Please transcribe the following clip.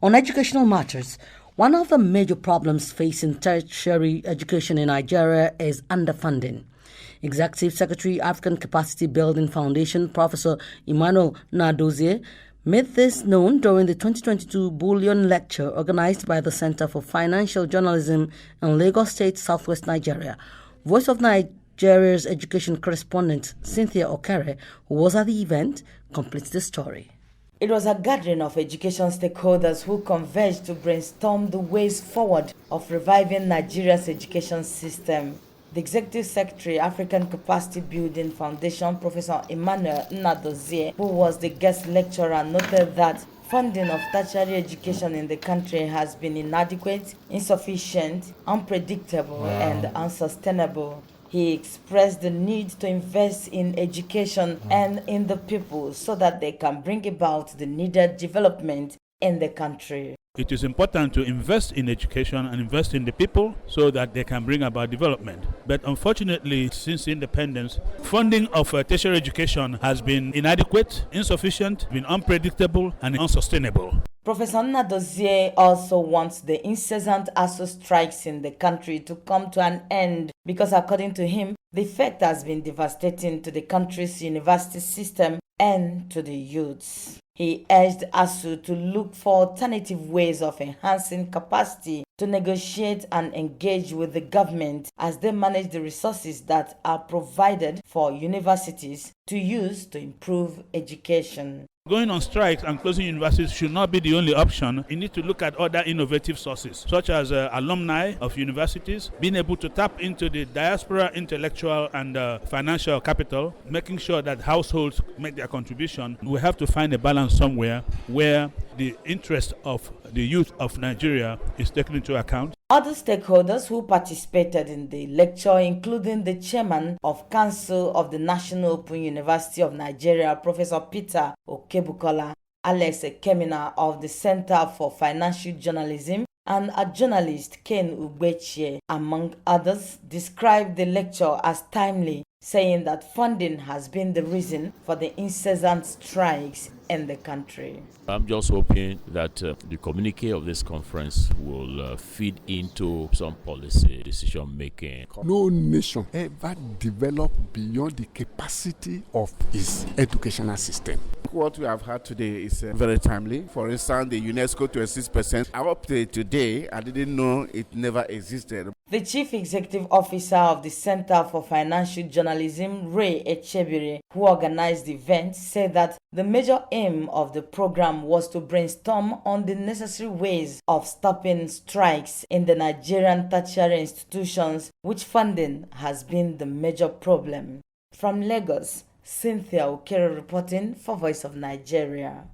On educational matters, one of the major problems facing tertiary education in Nigeria is underfunding. Executive Secretary, African Capacity Building Foundation, Professor Emmanuel Nadozie, made this known during the 2022 Bullion Lecture organized by the Center for Financial Journalism in Lagos State, Southwest Nigeria. Voice of Nigeria's education correspondent Cynthia Okere, who was at the event, completes the story. It was a gathering of education stakeholders who converged to brainstorm the ways forward of reviving Nigeria's education system. The Executive Secretary, African Capacity Building Foundation, Professor Emmanuel Nadozie, who was the guest lecturer, noted that funding of tertiary education in the country has been inadequate, insufficient, unpredictable, and unsustainable. He expressed the need to invest in education and in the people so that they can bring about the needed development in the country. It is important to invest in education and invest in the people so that they can bring about development. But unfortunately, since independence, funding of tertiary education has been inadequate, insufficient, been unpredictable, and unsustainable. Professor Nadozie also wants the incessant ASU strikes in the country to come to an end because, according to him, the effect has been devastating to the country's university system and to the youths. He urged ASU to look for alternative ways of enhancing capacity to negotiate and engage with the government as they manage the resources that are provided for universities to use to improve education. Going on strikes and closing universities should not be the only option. You need to look at other innovative sources, such as alumni of universities, being able to tap into the diaspora intellectual and financial capital, making sure that households make their contribution. We have to find a balance somewhere where the interest of the youth of Nigeria is taken into account. Other stakeholders who participated in the lecture, including the chairman of Council of the National Open University of Nigeria, Professor Peter Okebukola, Alex Ekemina of the Center for Financial Journalism, and a journalist, Ken Ugwechie, among others, described the lecture as timely, saying that funding has been the reason for the incessant strikes in the country. I'm just hoping that the communique of this conference will feed into some policy decision making. No nation ever developed beyond the capacity of its educational system. What we have had today is very timely. For instance, the UNESCO 26%. Up to today, I didn't know it never existed. The Chief Executive Officer of the Center for Financial Journalism, Ray Echebiri, who organized the event, said that the major aim of the program was to brainstorm on the necessary ways of stopping strikes in the Nigerian tertiary institutions, which funding has been the major problem. From Lagos, Cynthia Okere reporting for Voice of Nigeria.